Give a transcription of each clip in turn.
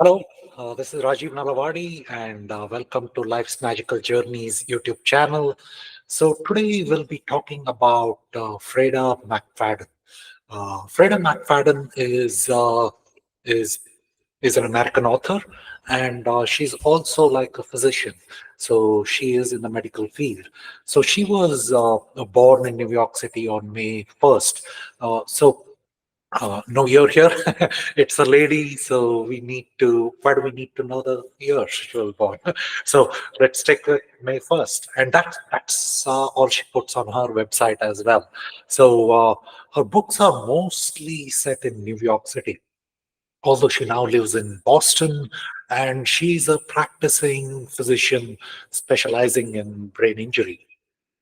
Hello, this is Rajiv Nalavadi, and welcome to Life's Magical Journeys YouTube channel. So today we'll be talking about Freida McFadden. Freida McFadden is is an American author, and she's also like a physician. So she is in the medical field. So she was born in New York City on May 1st. No year here. It's a lady, so we need to. Why do we need to know the year she was born? So let's take it May 1st, and that's all she puts on her website as well. So her books are mostly set in New York City, although she now lives in Boston, and she's a practicing physician specializing in brain injury.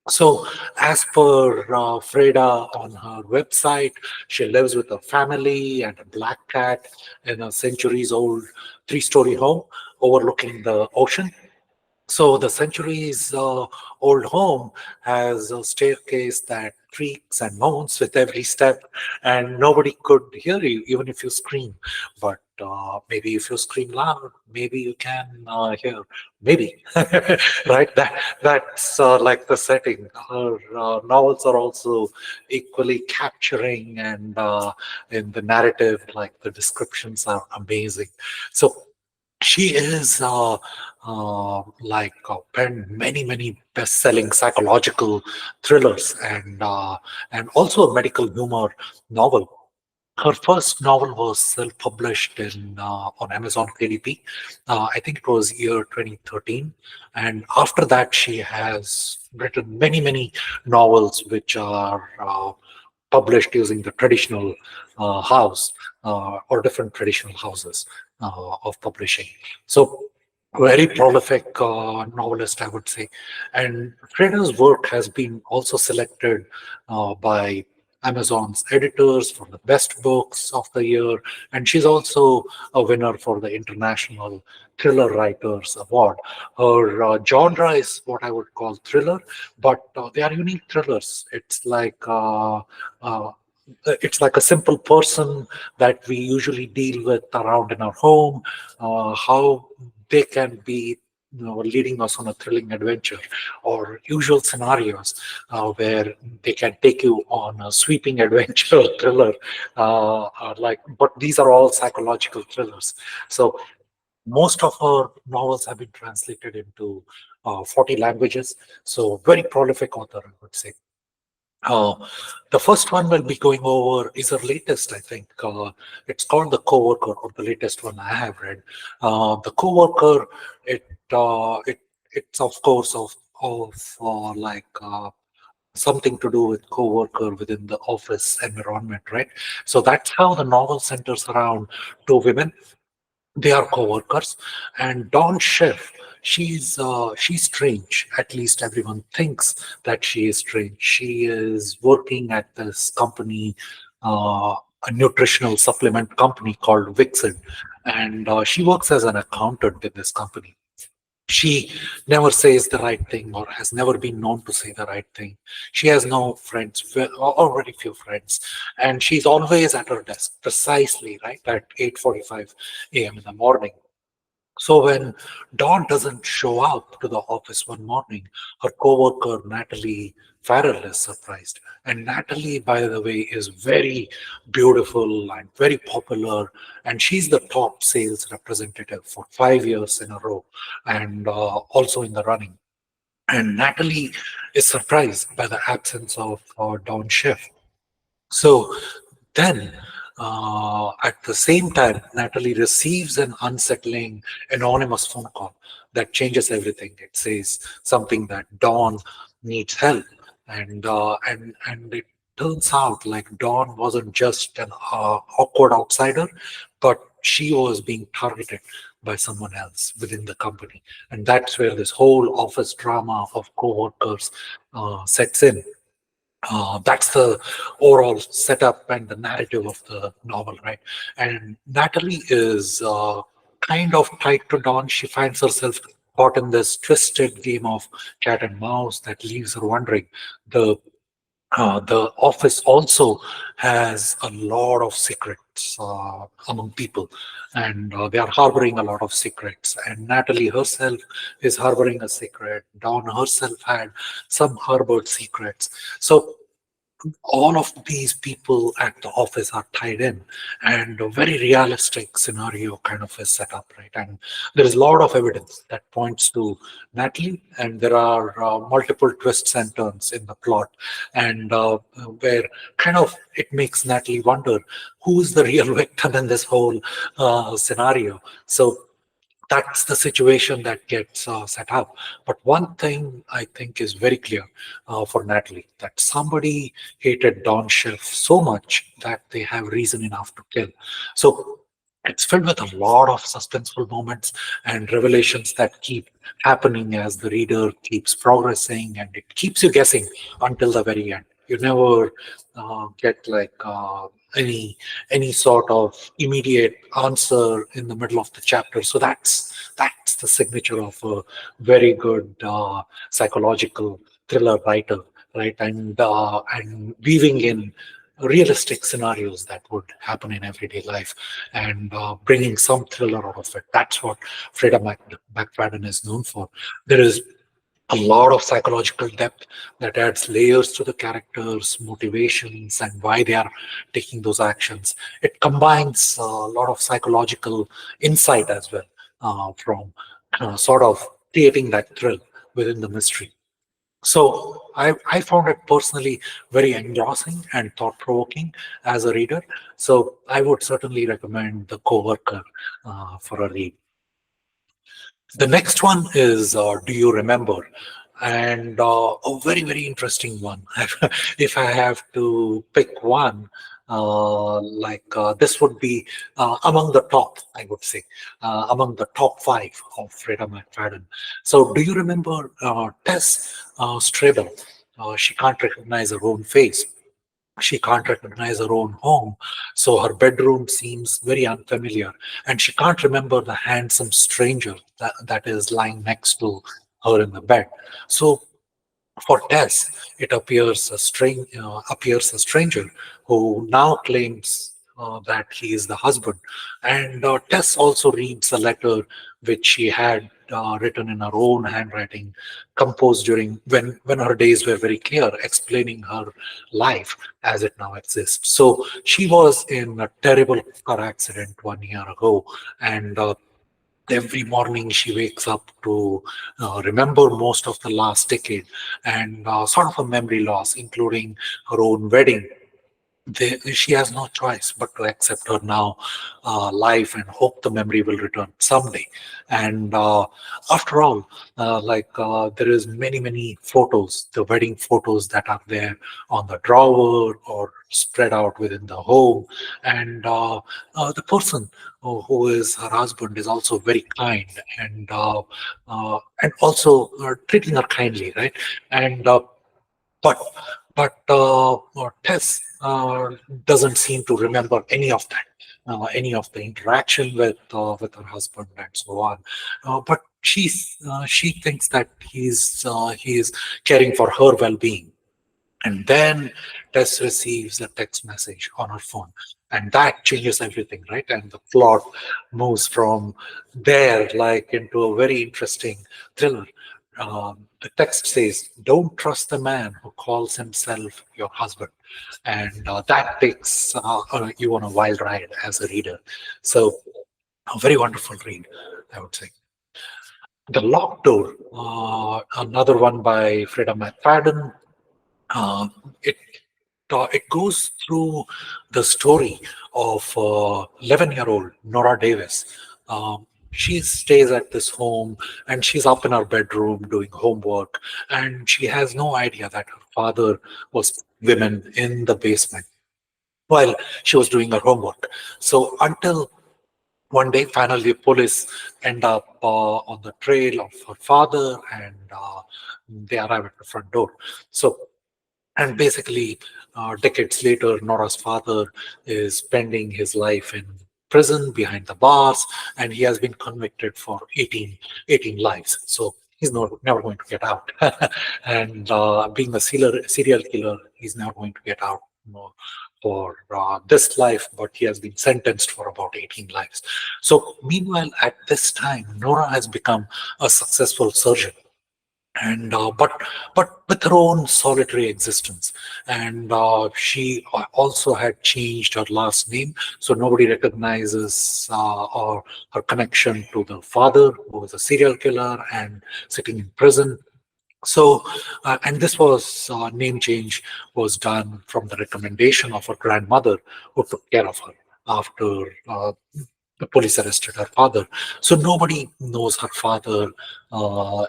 So, as per Freda on her website, she lives with a family and a black cat in a centuries old three-story home overlooking the ocean. So the centuries old home has a staircase that creaks and moans with every step, and nobody could hear you even if you scream. But maybe if you scream loud, maybe you can hear. Maybe, right? That's like the setting. Her novels are also equally capturing, and in the narrative, like the descriptions are amazing. So she is penned many best-selling psychological thrillers and also a medical humor novel. Her first novel was self-published in on Amazon KDP. I think it was year 2013, and after that she has written many novels which are published using the traditional house or different traditional houses of publishing. So, very prolific novelist, I would say. And Freda's work has been also selected by Amazon's editors for the best books of the year. And she's also a winner for the International Thriller Writers Award. Her genre is what I would call thriller, but they are unique thrillers. Uh, it's like a simple person that we usually deal with around in our home, how they can be leading us on a thrilling adventure, or usual scenarios where they can take you on a sweeping adventure thriller. But these are all psychological thrillers. So most of her novels have been translated into 40 languages. So very prolific author, I would say. Uh, the first one we'll be going over is her latest, I think. It's called The Coworker, or the latest one I have read. The Coworker, it it's of course of something to do with coworker within the office environment, right? So that's how the novel centers around two women. They are co-workers, and Dawn Chef, she's strange. At least everyone thinks that she is strange. She is working at this company, a nutritional supplement company called Vixen, and she works as an accountant in this company. She never says the right thing, or has never been known to say the right thing. She has no friends, or very few friends, and she's always at her desk precisely right at 8:45 a.m. in the morning. So when Dawn doesn't show up to the office one morning, her coworker Natalie Farrell is surprised. And Natalie, by the way, is very beautiful and very popular, and she's the top sales representative for 5 years in a row, and also in the running. And Natalie is surprised by the absence of Dawn Schiff. So then, at the same time, Natalie receives an unsettling anonymous phone call that changes everything. It says something that Dawn needs help, and it turns out like Dawn wasn't just an awkward outsider, but she was being targeted by someone else within the company, and that's where this whole office drama of coworkers sets in. That's the overall setup and the narrative of the novel, right? And Natalie is kind of tied to Dawn. She finds herself caught in this twisted game of cat and mouse that leaves her wondering the The office also has a lot of secrets among people, and they are harboring a lot of secrets. And Natalie herself is harboring a secret. Dawn herself had some harbored secrets. So all of these people at the office are tied in, and a very realistic scenario kind of is set up, right? And there is a lot of evidence that points to Natalie, and there are multiple twists and turns in the plot, and where kind of it makes Natalie wonder who is the real victim in this whole scenario. So that's the situation that gets set up. But one thing I think is very clear for Natalie, that somebody hated Don Schiff so much that they have reason enough to kill. So it's filled with a lot of suspenseful moments and revelations that keep happening as the reader keeps progressing, and it keeps you guessing until the very end. You never get like any sort of immediate answer in the middle of the chapter. So that's the signature of a very good psychological thriller writer, right? And weaving in realistic scenarios that would happen in everyday life, and bringing some thriller out of it. That's what McFadden is known for. There is a lot of psychological depth that adds layers to the characters' motivations and why they are taking those actions. It combines a lot of psychological insight as well, sort of creating that thrill within the mystery. So I found it personally very engrossing and thought-provoking as a reader. So I would certainly recommend The Coworker for a read. The next one is Do You Remember? And a very, very interesting one. If I have to pick one, this would be among the top, I would say, among the top five of Freida McFadden. So, do you remember Tess Strabel? She can't recognize her own face. She can't recognize her own home, so her bedroom seems very unfamiliar, and she can't remember the handsome stranger that is lying next to her in the bed. So for Tess, it appears a stranger who now claims that he is the husband. And Tess also reads a letter which she had written in her own handwriting, composed during when her days were very clear, explaining her life as it now exists. So she was in a terrible car accident 1 year ago, and every morning she wakes up to remember most of the last decade, and sort of a memory loss, including her own wedding. She has no choice but to accept her now life and hope the memory will return someday. And after all, there is many photos, the wedding photos that are there on the drawer or spread out within the home. And the person who is her husband is also very kind, and also treating her kindly, right? And but Tess doesn't seem to remember any of the interaction with her husband and so on. But she thinks that he is caring for her well-being. And then Tess receives a text message on her phone, and that changes everything, right? And the plot moves from there like into a very interesting thriller. The text says, "Don't trust the man who calls himself your husband," and that takes you on a wild ride as a reader. So, a very wonderful read, I would say. The Locked Door, another one by Freda McFadden. Uh, it it goes through the story of 11-year-old Nora Davis. She stays at this home, and she's up in her bedroom doing homework, and she has no idea that her father was women in the basement while she was doing her homework. So until one day, finally, police end up on the trail of her father, and they arrive at the front door. So and basically, decades later, Nora's father is spending his life in prison behind the bars, and he has been convicted for 18 lives. So he's never going to get out. And being a serial killer, he's never going to get out, for this life, but he has been sentenced for about 18 lives. So, meanwhile, at this time, Nora has become a successful surgeon, and but with her own solitary existence, and she also had changed her last name, so nobody recognizes or her connection to the father, who was a serial killer and sitting in prison. So, and this was name change was done from the recommendation of her grandmother, who took care of her after the police arrested her father. So nobody knows her father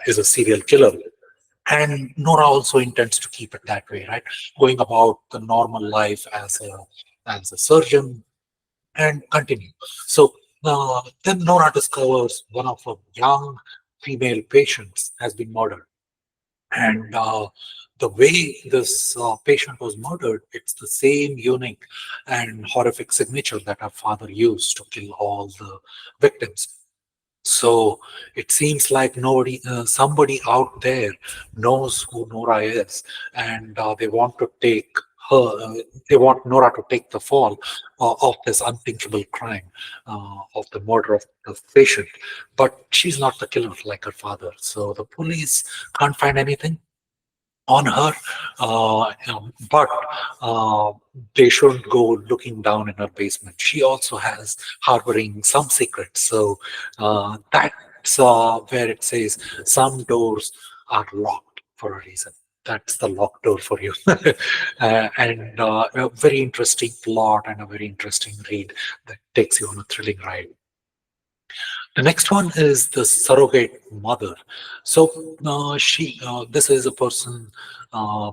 is a serial killer. And Nora also intends to keep it that way, right? Going about the normal life as a surgeon and continue. So then Nora discovers one of her young female patients has been murdered, and the way this patient was murdered, it's the same unique and horrific signature that her father used to kill all the victims. So it seems like somebody out there knows who Nora is, and they want to take her. They want Nora to take the fall of this unthinkable crime of the murder of the patient. But she's not the killer like her father. So the police can't find anything on her, but uh, they shouldn't go looking down in her basement. She also has harboring some secrets. So that's where it says some doors are locked for a reason. That's the locked door for you. And a very interesting plot and a very interesting read that takes you on a thrilling ride. The next one is the surrogate mother. So this is a person, uh,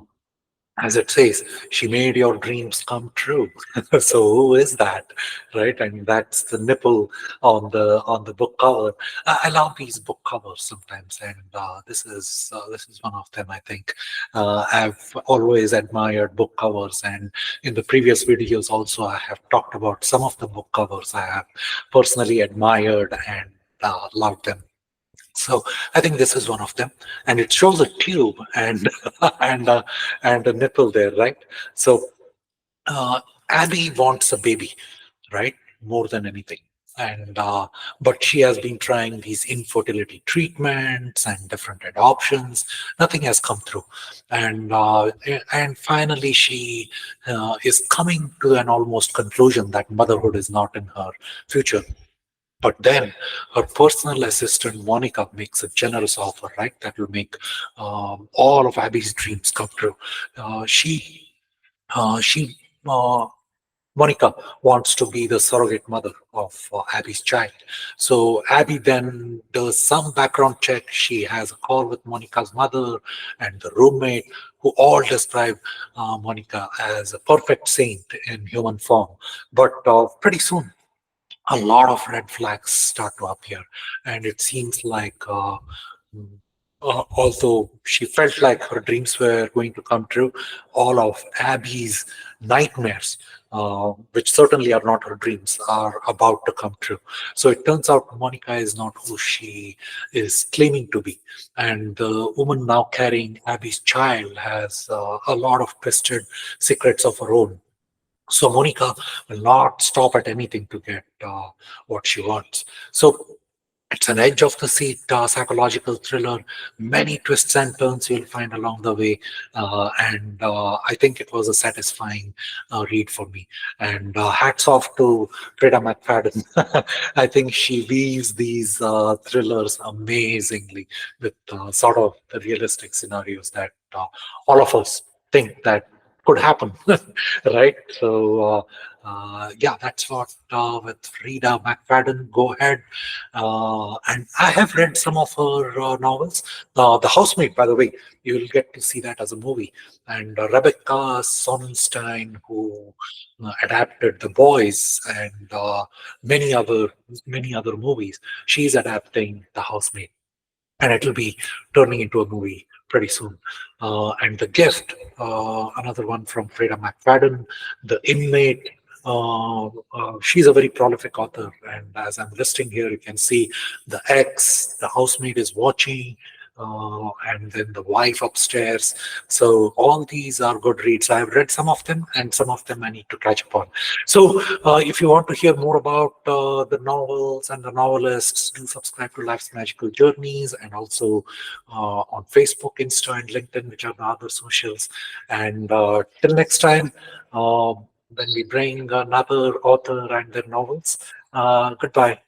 as it says, she made your dreams come true. So who is that, right? And that's the nipple on the book cover. I love these book covers sometimes, and this is one of them. I think I've always admired book covers, and in the previous videos also I have talked about some of the book covers I have personally admired and loved them. So I think this is one of them, and it shows a tube and and and a nipple there, right? So uh, Abby wants a baby, right? More than anything. And but she has been trying these infertility treatments and different adoptions. Nothing has come through, and finally she is coming to an almost conclusion that motherhood is not in her future. But then her personal assistant, Monica, makes a generous offer, right? That will make all of Abby's dreams come true. She, Monica wants to be the surrogate mother of Abby's child. So Abby then does some background check. She has a call with Monica's mother and the roommate, who all describe Monica as a perfect saint in human form. But pretty soon, a lot of red flags start to appear, and it seems like mm, although she felt like her dreams were going to come true, all of Abby's nightmares, which certainly are not her dreams, are about to come true. So it turns out Monica is not who she is claiming to be, and the woman now carrying Abby's child has a lot of twisted secrets of her own. So Monica will not stop at anything to get what she wants. So it's an edge of the seat psychological thriller. Many twists and turns you'll find along the way, and I think it was a satisfying read for me. And hats off to Freida McFadden. I think she weaves these thrillers amazingly with sort of the realistic scenarios that all of us think that could happen, right? So, yeah, that's what with Frida McFadden. Go ahead. And I have read some of her novels. The Housemaid, by the way, you will get to see that as a movie. And Rebecca Sonnenstein, who adapted The Boys and many other movies, she's adapting The Housemaid, and it'll be turning into a movie pretty soon. And The Gift, another one from Freda McFadden, The Inmate. She's a very prolific author, and as I'm listing here, you can see The X, The Housemaid is Watching, and then The Wife Upstairs. So all these are good reads. I've read some of them, and some of them I need to catch up on. So if you want to hear more about the novels and the novelists, do subscribe to Life's Magical Journeys, and also on Facebook, Insta, and LinkedIn, which are the other socials. And till next time, when we bring another author and their novels, goodbye.